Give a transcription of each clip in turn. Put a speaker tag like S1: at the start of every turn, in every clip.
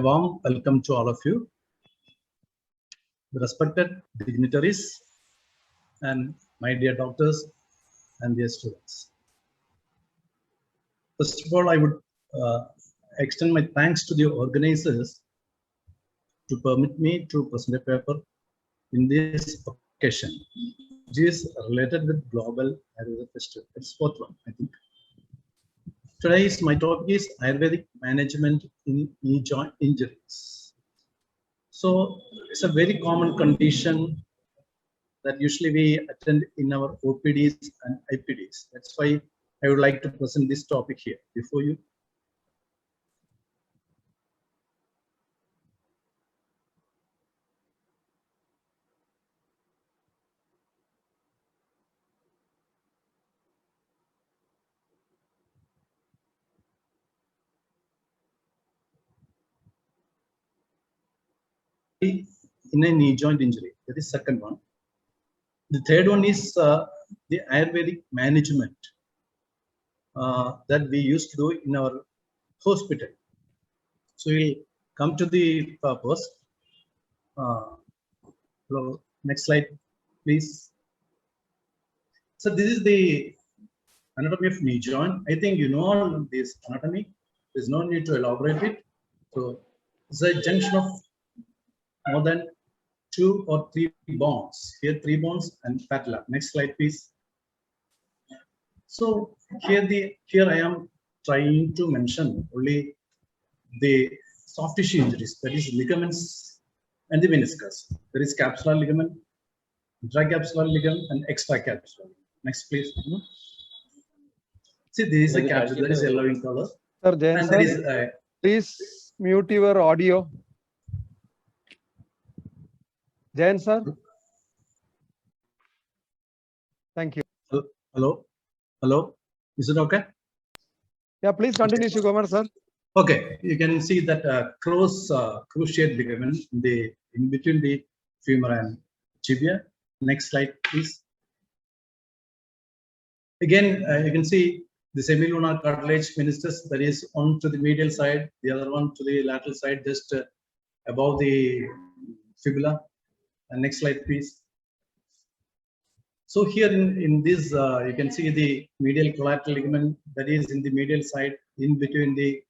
S1: warm welcome to all of you, the respected dignitaries and my dear doctors and dear students. First of all, I would extend my thanks to the organizers to permit me to present a paper in this occasion, which is related with Global Ayurveda Festival. It's fourth one, I think. Today's my topic is Ayurvedic management in knee joint injuries. So it's a very common condition that usually we attend in our OPDs and IPDs. That's why I would like to present this topic here before you. In a knee joint injury, that is second one. The third one is the Ayurvedic management that we used to do in our hospital. So we'll come to the purpose. Next slide, please. So this is the anatomy of knee joint. I think you know all this anatomy. There's no need to elaborate it. So it's a junction of more than 2 or 3 bones. Here 3 bones and patella. Next slide, please. So here I am trying to mention only the soft tissue injuries, that is ligaments and the meniscus. There is capsular ligament, intracapsular ligament, and extracapsular. Next, please. See, this is a capsule that is yellow in color.
S2: Sir, Jain sir, please mute your audio. Jain sir. Thank you.
S1: Hello. Hello. Is it okay?
S2: Yeah, please continue, Shiv-Kumar sir.
S1: Okay, you can see that cruciate ligament in between the femur and tibia. Next slide, please. Again, you can see the semilunar cartilage meniscus, that is one to the medial side, the other one to the lateral side, just above the fibula. And next slide, please. So here in this, you can see the medial collateral ligament that is in the medial side, in between the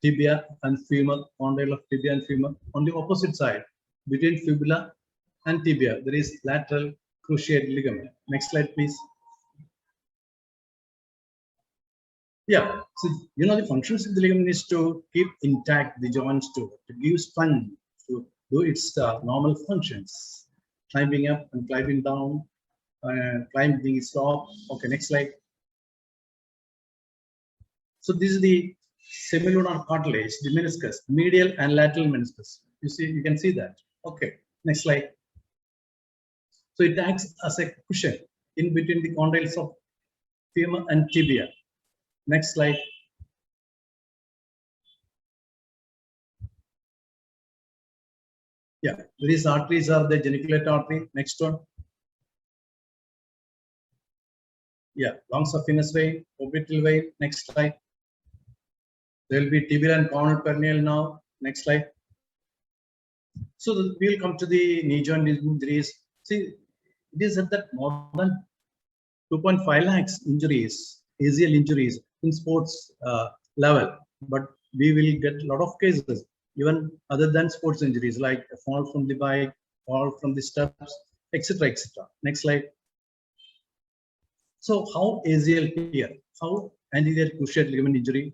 S1: tibia and femur, condyle of tibia and femur. On the opposite side, between fibula and tibia, there is lateral cruciate ligament. Next slide, please. Yeah, so you know the functions of the ligament is to keep intact the joints, to give strength, to do its normal functions, climbing up and climbing down, climbing slope. Okay, next slide. So this is the semilunar cartilage, the meniscus, medial and lateral meniscus. You can see that. Okay, next slide. So it acts as a cushion in between the condyles of femur and tibia. Next slide. Yeah, these arteries are the geniculate artery. Next one. Yeah, long saphenous vein, orbital vein. Next slide. There will be tibial and corneal peroneal now. Next slide. So we'll come to the knee joint injuries. See, it is at that more than 2.5 lakhs injuries, ACL injuries in sports level. But we will get a lot of cases, even other than sports injuries, like a fall from the bike, fall from the steps, etc., etc. Next slide. So how ACL here, how anterior cruciate ligament injury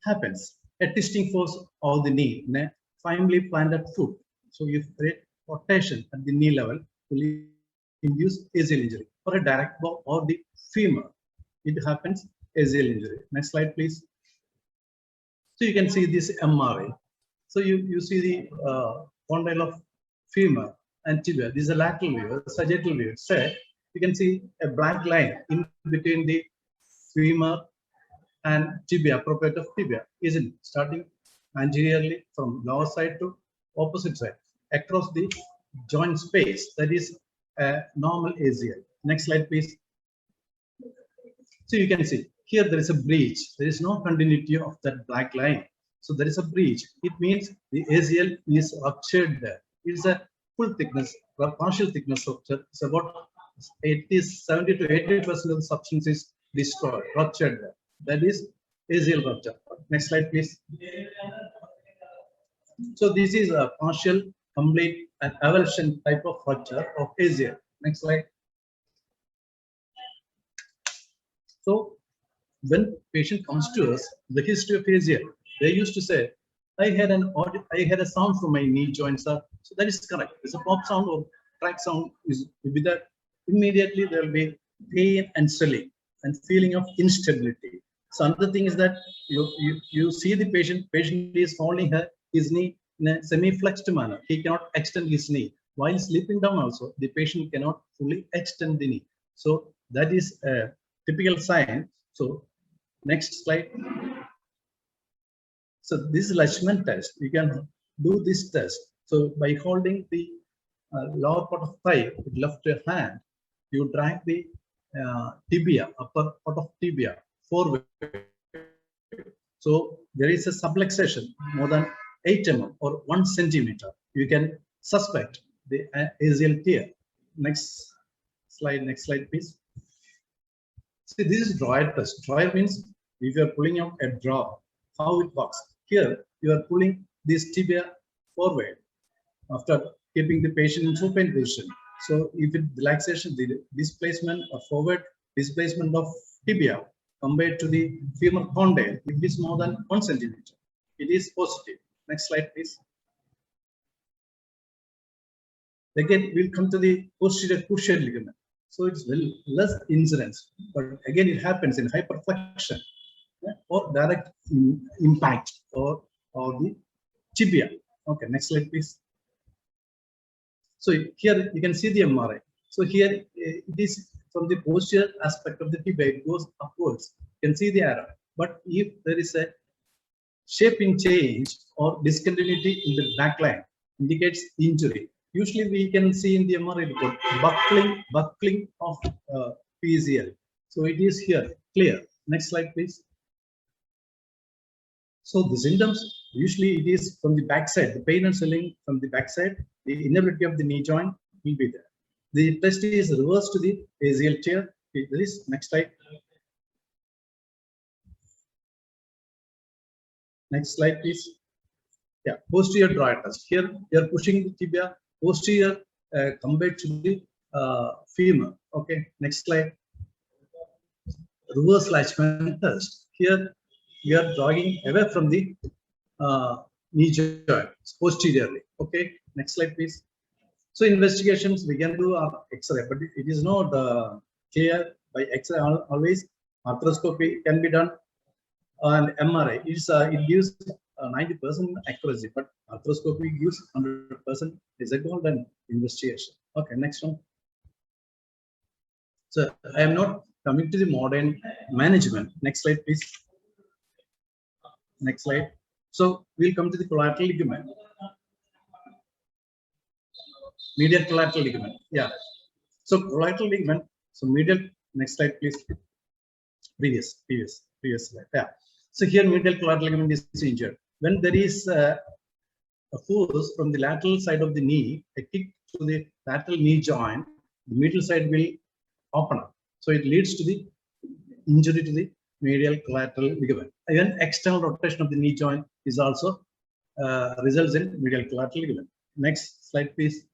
S1: happens? A twisting force of the knee in a firmly planted foot. So if create rotation at the knee level will induce ACL injury, or a direct blow or the femur, it happens ACL injury. Next slide, please. So you can see this MRI. So you see the condyle of femur and tibia. This is a lateral view, a sagittal view. Straight. You can see a black line in between the femur and tibia, appropriate of tibia, isn't starting anteriorly from lower side to opposite side across the joint space. That is a normal ACL. Next slide, please. So you can see here there is a breach. There is no continuity of that black line. So there is a breach. It means the ACL is ruptured there. It's a full thickness, or partial thickness rupture. It's about 70 to 80% of the substance is destroyed, ruptured there. That is ACL rupture. Next slide, please. So this is a partial, complete, and avulsion type of rupture of ACL. Next slide. So when patient comes to us, the history of ACL, they used to say, I had a sound from my knee joint, sir. So that is correct. It's a pop sound or crack sound is with that. Immediately there will be pain and swelling and feeling of instability. So another thing is that you see the patient is holding his knee in a semi-flexed manner. He cannot extend his knee. While sleeping down also, the patient cannot fully extend the knee. So that is a typical sign. So next slide. So this is Leishman test. You can do this test. So by holding the lower part of thigh with left hand, you drag the tibia, upper part of tibia forward. So there is a subluxation more than 8 mm or 1 centimeter. You can suspect the ACL tear. Next slide, please. See, this is drawer test. Drawer means if you are pulling out a drawer, how it works. Here, you are pulling this tibia forward after keeping the patient in supine position. So if it relaxation, the displacement or forward displacement of tibia compared to the femur condyle, it is more than 1 centimeter. It is positive. Next slide, please. Again, we'll come to the posterior cruciate ligament. So it's less incidence, but again, it happens in hyperflexion or direct impact or the tibia. Okay, next slide, please. So here you can see the MRI. So here it is from the posterior aspect of the tibia, it goes upwards. You can see the arrow. But if there is a shaping change or discontinuity in the back line, indicates injury. Usually we can see in the MRI report buckling of PCL. So it is here clear. Next slide, please. So the symptoms, usually it is from the backside, the pain and swelling from the backside, the inability of the knee joint will be there. The test is reversed to the ACL tear. There is next slide. Next slide, please. Yeah, posterior drawer test. Here you are pushing the tibia posterior compared to the femur. Okay, next slide. Reverse Leishman test. Here you are dragging away from the knee joint posteriorly. Okay, next slide, please. So investigations we can do are X-ray, but it is not clear by X-ray. Always arthroscopy can be done, and MRI it gives 90% accuracy, but arthroscopy gives 100% result and investigation. Okay, next one. So I am not coming to the modern management. Next slide, please. Next slide. So we'll come to the collateral ligament. Medial collateral ligament. Yeah. So collateral ligament. So medial. Next slide, please. Previous slide. Yeah. So here medial collateral ligament is injured. When there is a force from the lateral side of the knee, a kick to the lateral knee joint, the medial side will open up. So it leads to the injury to the medial collateral ligament. Again, external rotation of the knee joint is also results in medial collateral ligament. Next slide, please.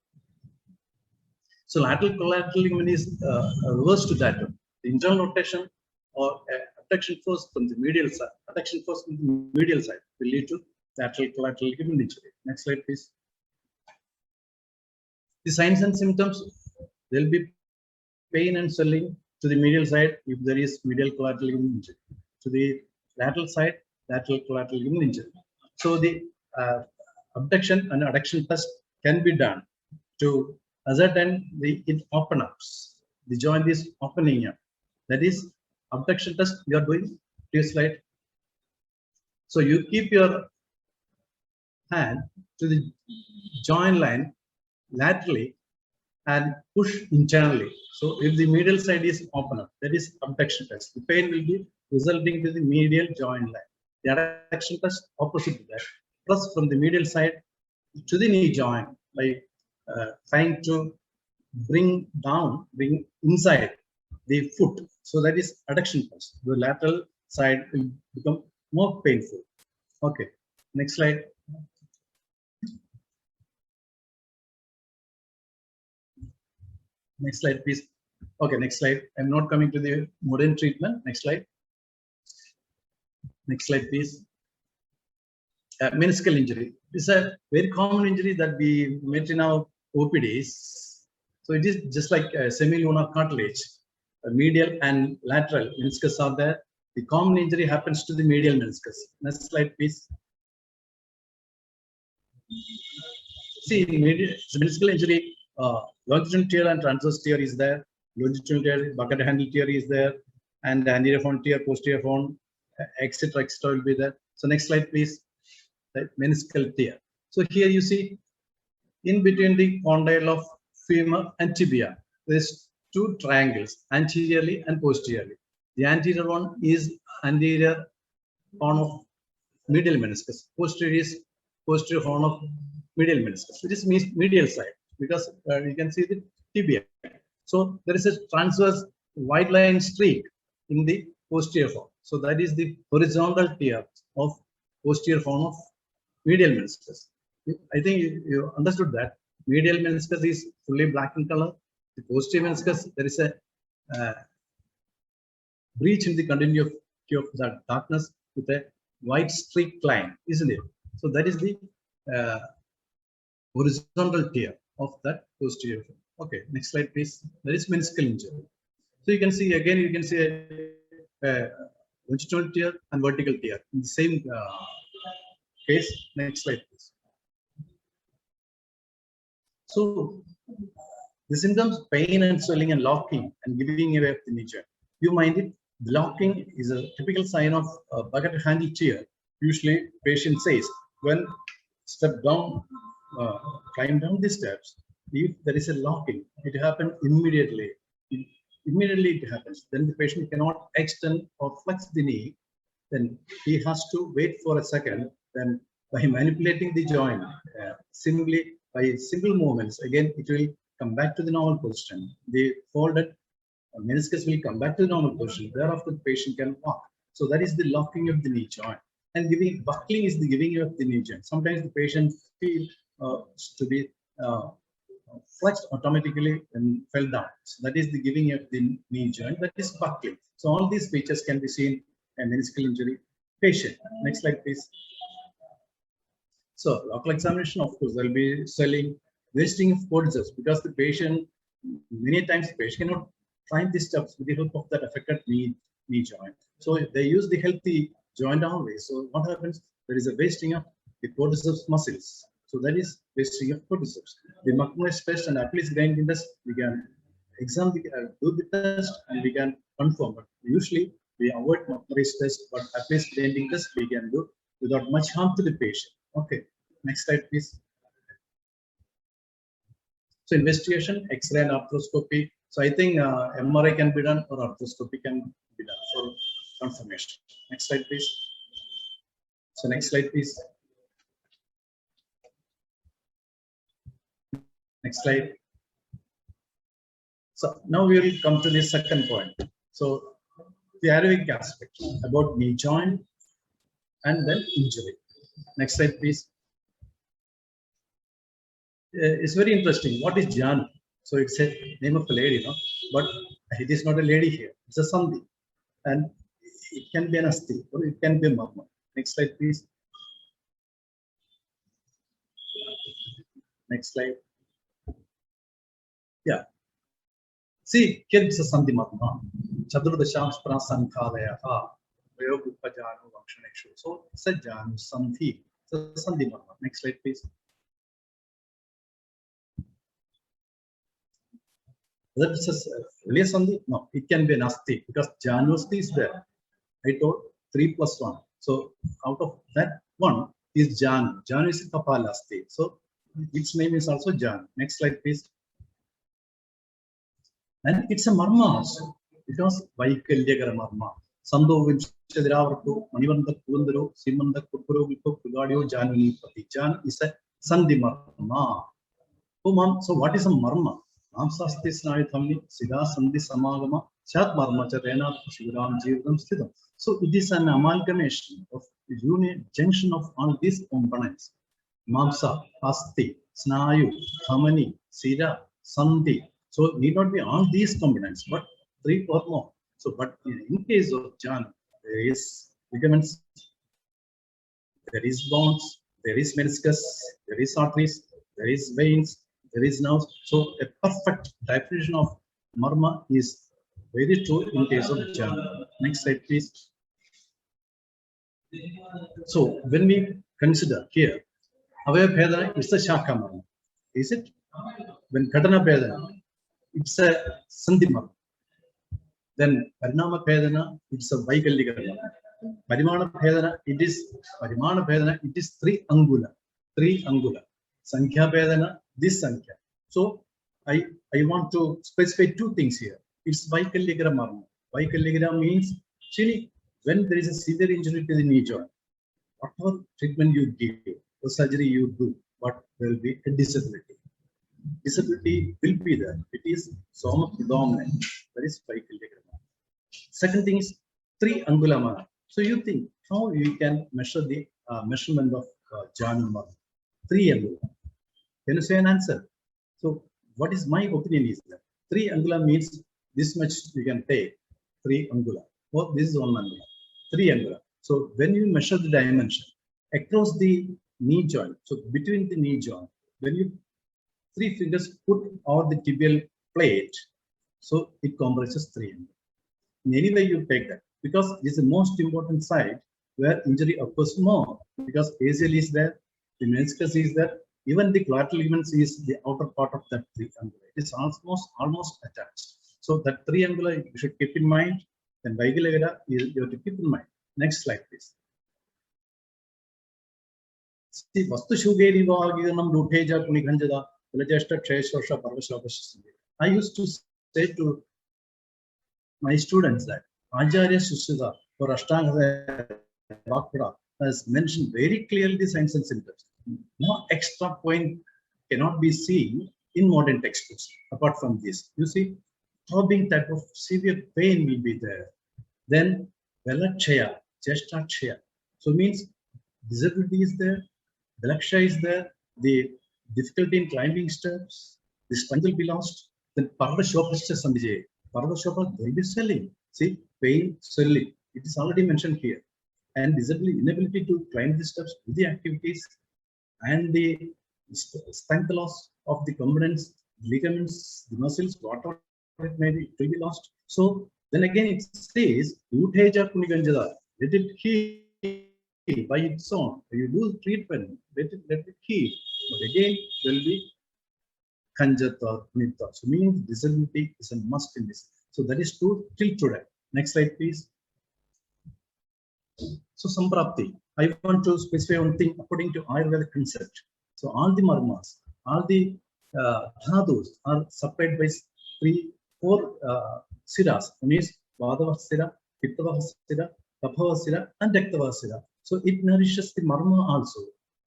S1: So lateral collateral ligament is reverse to that one. The internal rotation or adduction force from the medial side, will lead to lateral collateral ligament injury. Next slide, please. The signs and symptoms, there will be pain and swelling to the medial side if there is medial collateral ligament injury. To the lateral side, lateral collateral ligament injury. So the abduction and adduction test can be done to ascertain it open ups. The joint is opening up. That is abduction test you are doing. Please slide. So you keep your hand to the joint line laterally and push internally. So if the medial side is open up, that is abduction test. The pain will be resulting to the medial joint line. The adduction thrust opposite to that. Thrust from the medial side to the knee joint by trying to bring inside the foot. So that is adduction thrust. The lateral side will become more painful. Okay, next slide. Next slide, please. Okay, next slide. I'm not coming to the modern treatment. Next slide. Next slide, please. Meniscal injury. This is a very common injury that we met in our OPDs. So it is just like semilunar cartilage. Medial and lateral meniscus are there. The common injury happens to the medial meniscus. Next slide, please. See, meniscal injury, longitudinal tear and transverse tear is there. Longitudinal tear, bucket handle tear is there, and anterior horn tear, posterior horn, etc. will be there. So next slide, please. Right, meniscal tear. So here you see, in between the condyle of femur and tibia, there's two triangles, anteriorly and posteriorly. The anterior one is anterior horn of medial meniscus. Posterior is posterior horn of medial meniscus, which is medial side, because you can see the tibia. So there is a transverse white line streak in the posterior horn. So that is the horizontal tear of posterior horn of medial meniscus. I think you understood that. Medial meniscus is fully black in color. The posterior meniscus, there is a breach in the continuity of that darkness with a white streak line, isn't it? So that is the horizontal tear of that posterior. Okay, next slide, please. That is meniscal injury. So you can see again, you can see a longitudinal tear and vertical tear in the same case. Next slide, please. So the symptoms: pain and swelling and locking and giving away of the knee joint. You mind it? Locking is a typical sign of bucket handle tear. Usually, patient says when step down, climb down the steps. If there is a locking, it happens immediately. Immediately it happens. Then the patient cannot extend or flex the knee. Then he has to wait for a second. Then by manipulating the joint, simply by simple movements, again it will come back to the normal position. The folded meniscus will come back to the normal position. Thereafter, the patient can walk. So that is the locking of the knee joint. And buckling is the giving of the knee joint. Sometimes the patient feels to be flexed automatically and fell down. So that is the giving of the knee joint. That is buckling. So all these features can be seen in a meniscal injury patient. Next slide, please. So local examination, of course, there will be swelling, wasting of cortices, because the patient, many times the patient cannot find the steps with the help of that affected knee joint. So they use the healthy joint only. So what happens? There is a wasting of the quadriceps muscles. So that is wasting of quadriceps. The McMurray test and Apley's grinding test, we can examine, do the test, and we can confirm. But usually we avoid McMurray's test, but Apley's grinding test we can do without much harm to the patient. Okay, next slide, please. So investigation, X-ray and arthroscopy. So I think MRI can be done or arthroscopy can be done for confirmation. Next slide, please. So next slide, please. Next slide. So now we will come to the second point. So the aerobic aspect about knee joint and then injury. Next slide, please. It's very interesting. What is Janu? So it's a name of a lady, no? But it is not a lady here. It's a sandhi, and it can be an asti or it can be a marma. Next slide, please. Next slide. Yeah. See, here it's a sandhi marma. Chadurdashams prasankalayaha. Prayogupajanu vakshaneshu. So it's a Janu sandhi. It's a sandhi marma. Next slide, please. Whether it's a really sandhi? No, it can be an asti because Janu asti is there. I told 3 plus 1. So out of that 1 is Janu. Janu is a kapala asti. So its name is also Janu. Next slide, please. And it's a marma also because Vaikalyagara marma. Sandho Chediravarto, Manivanda Kundaro, Simanda Kupuro, Pugadio, Januni Pati. Jan is a Sandhi Marma. Oh, mom, so what is a marma? Mamsasti Snayathamni, Siddha Sandhi Samagama, Chat Marma Charena, Shivaram Jivam Stidam. So it is an amalgamation of unit junction of all these components. Mamsa, Asti, Snayu, Thamani, Siddha, Sandhi. So need not be all these components, but 3 or more. So, but in case of Jan, there is ligaments, there is bones, there is meniscus, there is arteries, there is veins, there is nerves. So a perfect definition of marma is very true in case of Jan. Next slide, please. So when we consider here, Avaya Bhedana is a Shaka marma. Is it? When Ghatana Bhedana, it's a Sandhi marma. Then Parinama Bhedana, it's a Vaikalika marma. Parimana Bhedana, it is 3 angula. 3 angula. Sankhya Bhedana, this Sankhya. So I want to specify 2 things here. It's Vaikalika marma. Vaikalika means actually when there is a severe injury to the knee joint, whatever treatment you give, or surgery you do, but there will be a disability. Disability will be there. It is soma predominant. That is Vaikalika. Second thing is 3 angula marma. So you think how you can measure the measurement of Janu marma? 3 angula. Can you say an answer? So what is my opinion is that 3 angula means this much you can take 3 angula. Well, this is 1 angula. 3 angula. So when you measure the dimension across the knee joint, so between the knee joint, when you 3 fingers put over the tibial plate, so it comprises 3 angula. In any way you take that, because it's the most important site where injury occurs more, because ACL is there, the meniscus is there, even the collateral ligaments is the outer part of that 3 angula. It is almost attached. So that 3 angula you should keep in mind, and Vaikalika you have to keep in mind. Next slide, please. See, Vastu Shugeri Vagiganam Ruteja Kunikanjada, Vilajesta Tresosha Parvashoka. I used to say to my students that Acharya Sushruta for Ashtanga Vakra has mentioned very clearly the signs and symptoms. No extra point cannot be seen in modern textbooks apart from this. You see, throbbing type of severe pain will be there. Then Velakshaya, Chestakshaya. So means disability is there, Velakshaya is there, the difficulty in climbing steps, the strength will be lost. Then Parvashopascha Samjay. Parvashopa, there will be swelling. See, pain, swelling. It is already mentioned here. And disability, inability to climb the steps, do the activities, and the strength loss of the components, ligaments, the muscles, whatever it may be, it will be lost. So then again it says, Uteja Kuniganjada, let it heal by its own. You do treatment, let it heal. But again, there will be Kanjata, Kunita. So means disability is a must in this. So that is true till today. Next slide, please. So Samprapti. I want to specify one thing according to Ayurvedic concept. So all the marmas, all the dhadus are supplied by 4 siras. One is Vadava Sira, Pittava Sira, Kaphava Sira, and Daktava Sira. So it nourishes the marma also.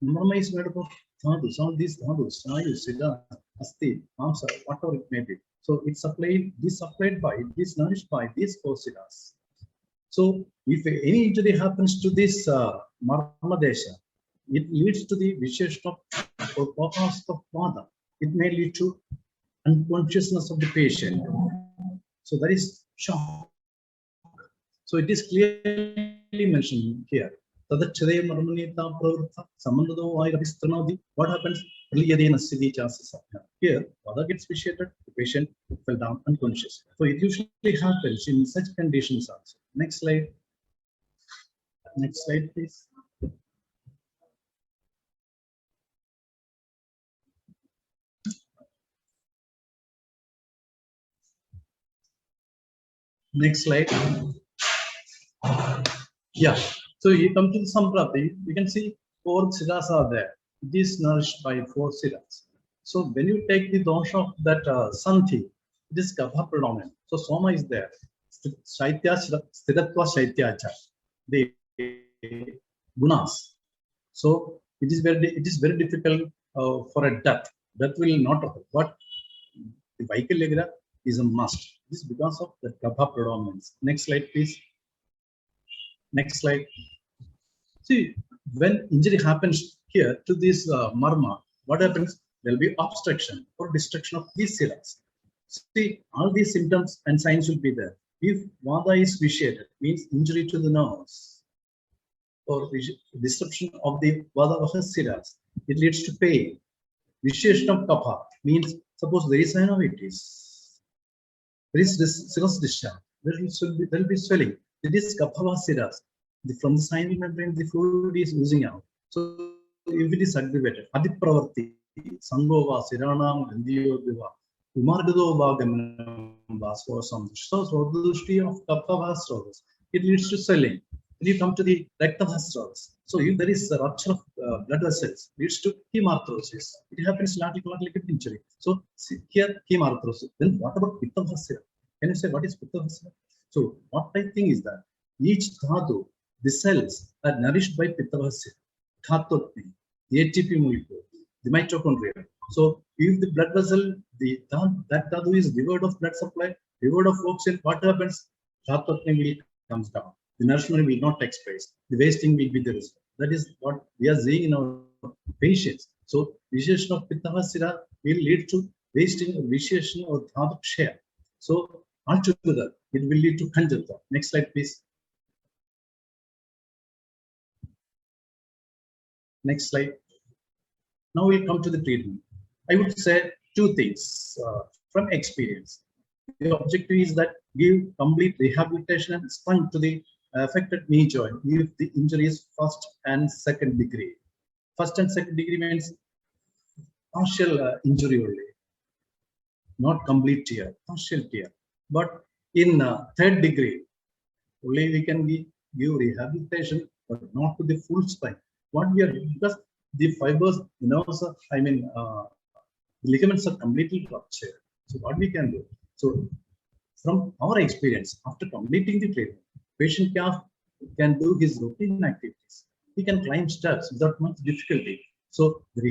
S1: Marma is made up of dhadus, all these dhadus, Snayu, Sira, Asti, Mamsa, whatever it may be. So it's supplied, nourished by these 4 siras. So if any injury happens to this Marmadesha, it leads to the Visheshta or Papasta Vada. It may lead to unconsciousness of the patient. So that is shock. So it is clearly mentioned here. What happens? Here, Vada gets vitiated, the patient fell down unconscious. So it usually happens in such conditions also. Next slide. Next slide, please. Next slide. Yeah. So you come to the Samprapti, you can see 4 siras are there. It is nourished by 4 siras. So when you take the dosha of that Santhi, it is Kapha predominant. So Soma is there. Shaitya, Sthiratva, Shaityacha. the gunas. So it is very difficult for a death. Death will not occur. But the Vaikalyagra is a must. This is because of the kapha predominance. Next slide, please. Next slide. See, when injury happens here to this marma, what happens? There will be obstruction or destruction of these cells. See, all these symptoms and signs will be there. If vada is vitiated, means injury to the nerves or disruption of the vada vaha cells, it leads to pain. Vitiation of kapha means, suppose there is synovitis, there is this serous discharge, there will be swelling. It is kapha cells. From the sinus membrane, the fluid is oozing out. So if it is aggravated, adipravarti, sangova, siranam, gandhiyodhiva, umargadova gamanam, vasvasam, so the of kapha strokes, it leads to swelling. When you come to the rectal strokes, so if there is a rupture of blood vessels, leads to hemarthrosis. It happens like injury. So here hemarthrosis. Then what about pitta vasya? Can you say what is pitta vasya? So what I think is that each dhatu, the cells are nourished by pitta vasya, dhatotni, the ATP molecule, the mitochondria. So if the blood vessel, that dhatu is devoid of blood supply, devoid of oxygen, what happens? Dhatotni will comes down. The nourishment will not take place. The wasting will be the result. That is what we are seeing in our patients. So vitiation of pitta vasya will lead to wasting or vitiation or dhatu share. So altogether, it will lead to conjunta. Next slide, please. Next slide. Now we'll come to the treatment. I would say two things from experience. The objective is that give complete rehabilitation and strength to the affected knee joint if the injury is first and second degree. First and second degree means partial injury only, not complete tear, partial tear. But in third degree, only we can give rehabilitation, but not to the full strength. What we are doing, because the fibers, the ligaments are completely ruptured. So what we can do? So from our experience, after completing the treatment, patient can do his routine activities. He can climb steps without much difficulty. So the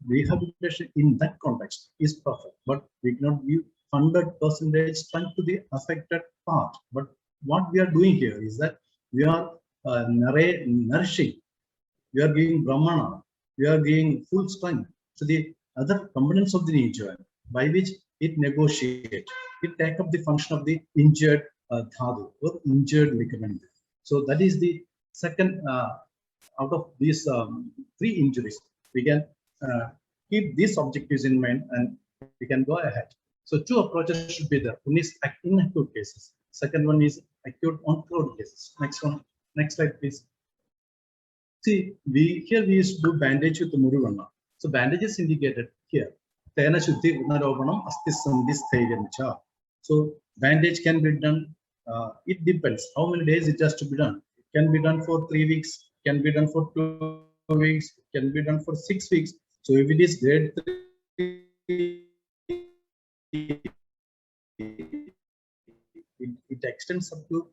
S1: rehabilitation in that context is perfect, but we cannot give 100% strength to the affected part. But what we are doing here is that we are nourishing, we are giving brahmana, we are giving full strength to the other components of the knee joint, by which it negotiates, it takes up the function of the injured dhatu or injured ligament. So that is the second out of these three injuries. We can keep these objectives in mind and we can go ahead. So two approaches should be there. One is in acute cases. Second one is acute on chronic cases. Next one. Next slide, please. See, here we used to do bandage with the Muruvanna. So bandage is indicated here. So bandage can be done. It depends how many days it has to be done. It can be done for 3 weeks, can be done for 2 weeks, can be done for 6 weeks. So if it is grade 3, it extends up to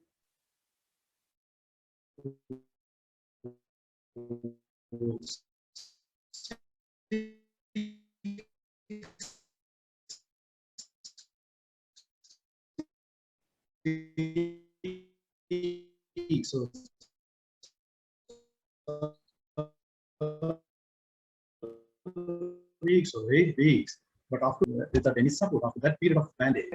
S1: so weeks or 8 weeks, but after without any support after that period of bandage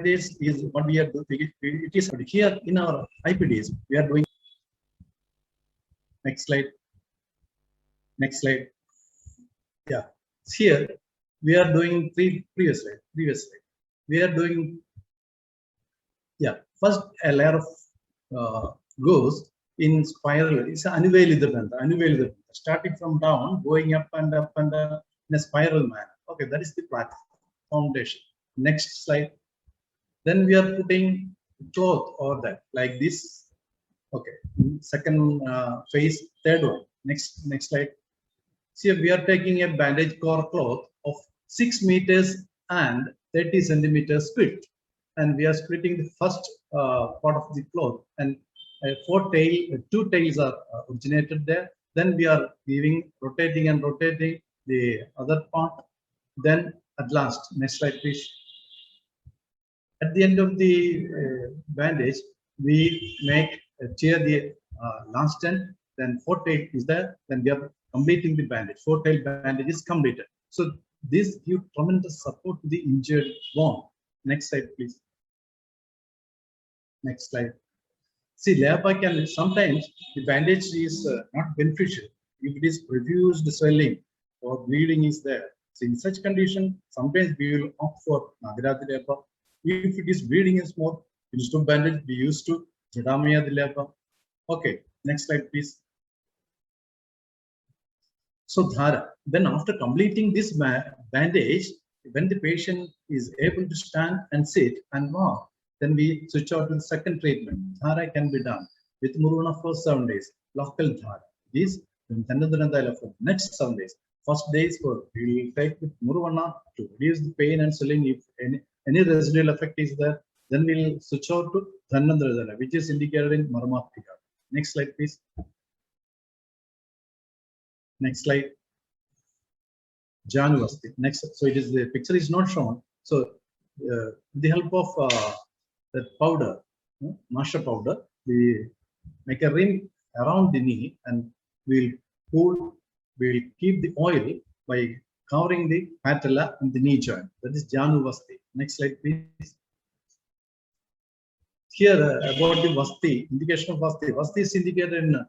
S1: is what we are doing. It is here in our IPDs we are doing. Next slide. Next slide. Yeah, here we are doing previous slide. We are doing, yeah, first a layer of goes in spiral. It's an annual starting from down, going up and up and in a spiral manner. Okay, that is the platform foundation. Next slide. Then we are putting cloth over that like this. Okay, second phase, third one. Next slide. See, we are taking a bandage core cloth of 6 meters and 30 centimeters width, and we are splitting the first part of the cloth and two tails are originated there. Then we are giving, rotating and rotating the other part. Then at last, next slide please. At the end of the bandage, we make tear the last end. Then four tail is there. Then we are completing the bandage. Four tail bandage is completed. So this gives tremendous support to the injured bone. Next slide, please. Next slide. See, LAPA can sometimes the bandage is not beneficial if it is produced swelling or bleeding is there. So in such condition, sometimes we will opt for Nagarati LAPA. If it is bleeding is more, instead of bandage, we used to Jadamaya LAPA. Okay, next slide, please. So Dhara, then after completing this bandage, when the patient is able to stand and sit and walk, then we switch out to the second treatment. Dhara can be done with Muruvana for 7 days. Local Dhara. This for next 7 days. First days for we will take with Muruvana to reduce the pain and swelling. If any residual effect is there, then we will switch out to Dhanandradala, which is indicated in Marmaptika. Next slide, please. Next slide. Januvasti. Next, so it is the picture is not shown. So, with the help of that powder, masha powder, we make a ring around the knee and we'll keep the oil by covering the patella and the knee joint. That is Januvasti. Next slide, please. Here about the Vasti, indication of Vasti. Vasti is indicated in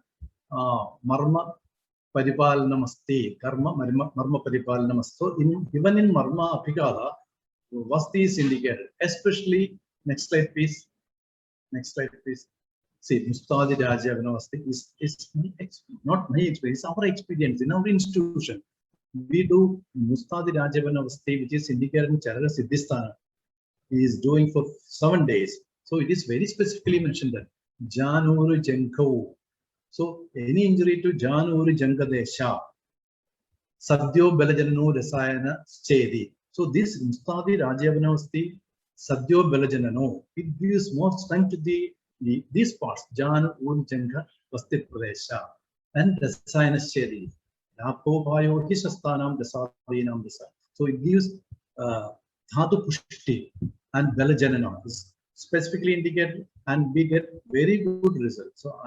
S1: Marma Paripalanamasti, Karma Marma Paripalanamasti. So even in Marma Apikada, Vasti is indicated, especially, next slide please. Next slide please. See, Mustadi Raja Vinavasti is not my experience, our experience in our institution. We do Mustadi Raja Vinavasti, which is indicated in Charara Siddhisthana. He is doing for 7 days. So it is very specifically mentioned that Januru Janko. So any injury to Januru Jankadesha, Sadhyo Belajanano Rasayana Chedi. So this Mustadi Rajavanavasti, Sadhyo Belajanano, it gives more strength to these parts, Jan Ur Janka Vasti Pradesha and Rasayana Chedi. Rapo Bayo Hishastanam Dasadinam Dasa. So it gives Dhatu Pushti and Belajanana. Specifically indicated, and we get very good results. So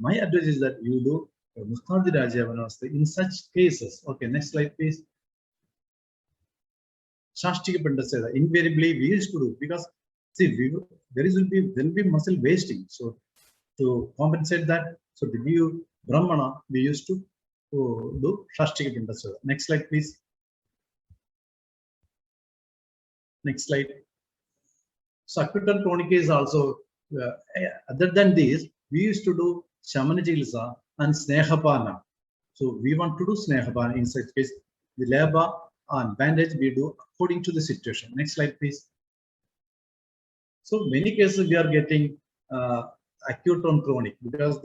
S1: my advice is that you do Mustadi Rajavanavasti in such cases. Okay, next slide, please. Shashtika Pandaseda, invariably we used to do, because see, there will be muscle wasting. So to compensate that, so to give Brahmana, we used to do Shashtika Pandaseda. Next slide, please. Next slide. So acute and chronic is also, other than these, we used to do Shamana Chikitsa and Snehapana. So we want to do Snehapana in such case. The LAPA and bandage we do according to the situation. Next slide, please. So many cases we are getting acute and chronic because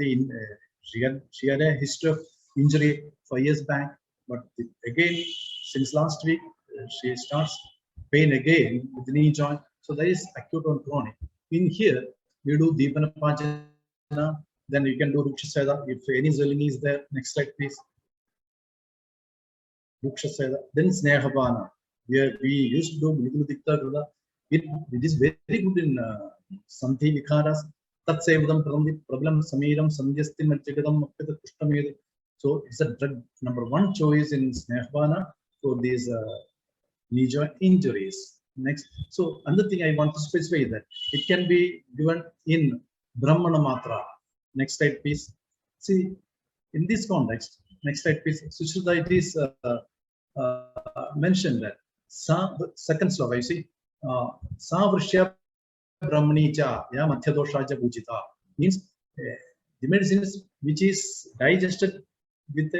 S1: she had a history of injury 5 years back, but again since last week she starts pain again with the knee joint. So that is acute and chronic. In here, we do Deepana Pajana, then you can do Ruksha Seda if any swelling is there. Next slide, please. Ruksha Seda. Then Snehapana, where we used to do Nikudikta Gula. It is very good in Santi Vikaras. Tatsevadam problem Samiram Sandhyastin Jagadam Makata Kushtamir. So it's a drug #1 choice in Snehapana for these knee joint injuries. Next, so another thing I want to specify is that it can be given in Brahmana Matra. Next slide, please. See, in this context, next slide, please. Sushruta, it is mentioned that second sloka, you see, Sa Vrishya Brahmani Cha, Ya Madhyadosha Cha Bhujita, means the medicines which is digested with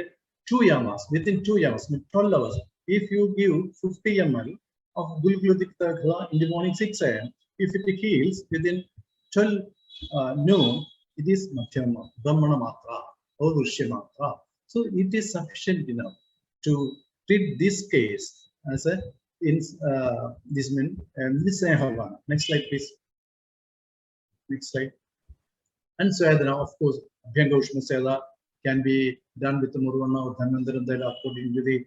S1: 2 yamas, within 2 yamas, 12 hours. If you give 50 ml of Gulguludikta in the morning 6 a.m., if it heals within 12 noon, it is Madhyama, Brahmana Matra, or Vrishya Matra. So it is sufficient enough to treat this case as a this Next slide, please. Next slide. And Swedana, of course, Abhyanga Seda can be done with the Murvana or Dhanvantaram according to the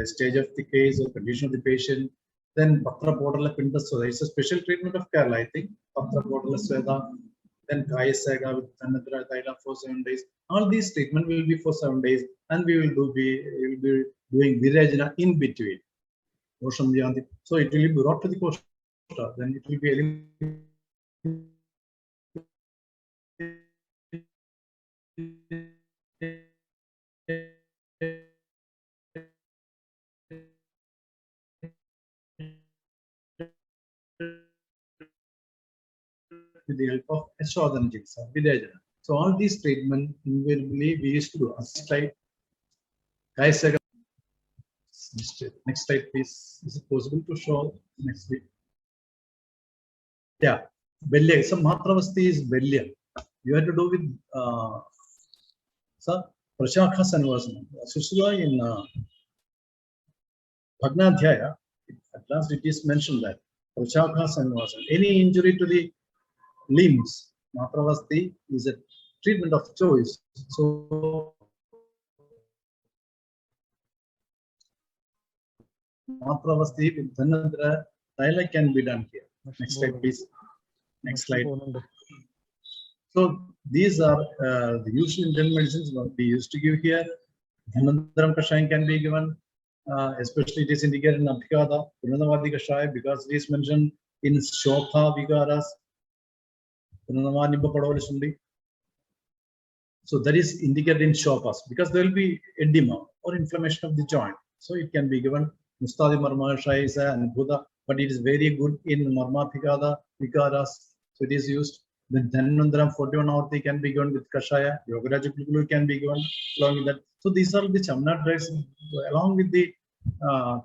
S1: stage of the case or condition of the patient. Then Patra Podala Pinta Sweda. It's a special treatment of Kerala, I think. Patra Podala Sweda. Then Kaya Saga with Dhanvantara Thaila for 7 days. All these treatment will be for 7 days, and we will be doing Virajana in between. So it will be brought to the Koshta, then it will be with the help of Ashodhan Jigsaw, Virajana. So all these treatment invariably we used to do. Next slide, please. Is it possible to show next week? Yeah, Belya. So Matravasti is Belya. You have to do with Prashakha Sanvasana. Susula in Bhagnadhyaya, at last it is mentioned that Prashakha Sanvasana. Any injury to the limbs, Matravasti is a treatment of choice. So Matravasti with Dhanvantara Thaila can be done here. Next slide, please. Next slide. So these are the usual Indian medicines what we used to give here. Dhanvantaram Kashayam can be given, especially it is indicated in Abhikada, Punanavadi Kashaya, because it is mentioned in Shokha Vigaras. So that is indicated in Shokas because there will be edema or inflammation of the joint. So it can be given Mustadi Marma Kashaya and Buddha, but it is very good in Marma Bhikada Vigaras. So it is used. Then Dhanvantaram 41 Avarti can be given with Kashaya, Yogaraja Gulu can be given along with that. So these are the Chamna drugs along with the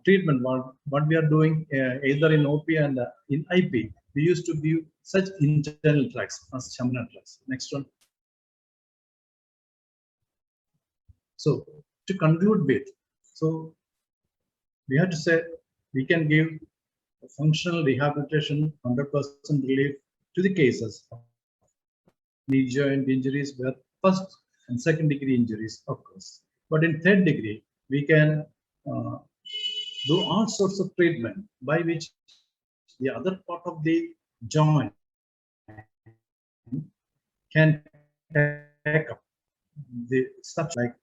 S1: treatment what we are doing either in OP and in IP. We used to give such internal drugs as Chamna drugs. Next one. So to conclude with, so we have to say we can give functional rehabilitation 100% relief to the cases of knee joint injuries where first and second degree injuries occurs. But in third degree, we can do all sorts of treatment by which the other part of the joint can take up the stuff like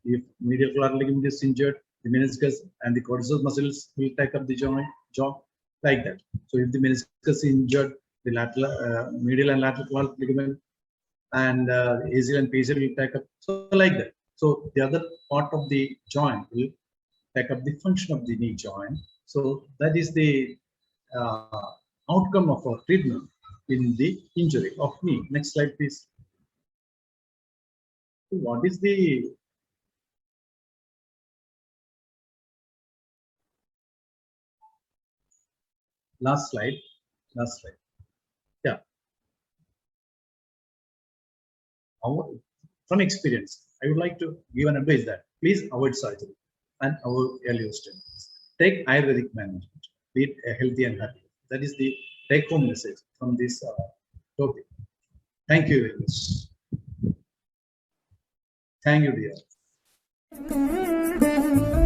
S1: if medial collateral ligament is injured, the meniscus and the quadriceps muscles will take up the jaw like that. So if the meniscus is injured, the lateral, medial and lateral collateral ligament and ACL and PCL will take up, so like that. So the other part of the joint will take up the function of the knee joint. So that is the outcome of our treatment in the injury of knee. Next slide, please. So what is the last slide? Last slide. Yeah. From experience, I would like to give an advice that please avoid surgery and avoid early stages. Take Ayurvedic management, lead a healthy and happy. That is the take-home message from this topic. Thank you very much. Thank you, dear.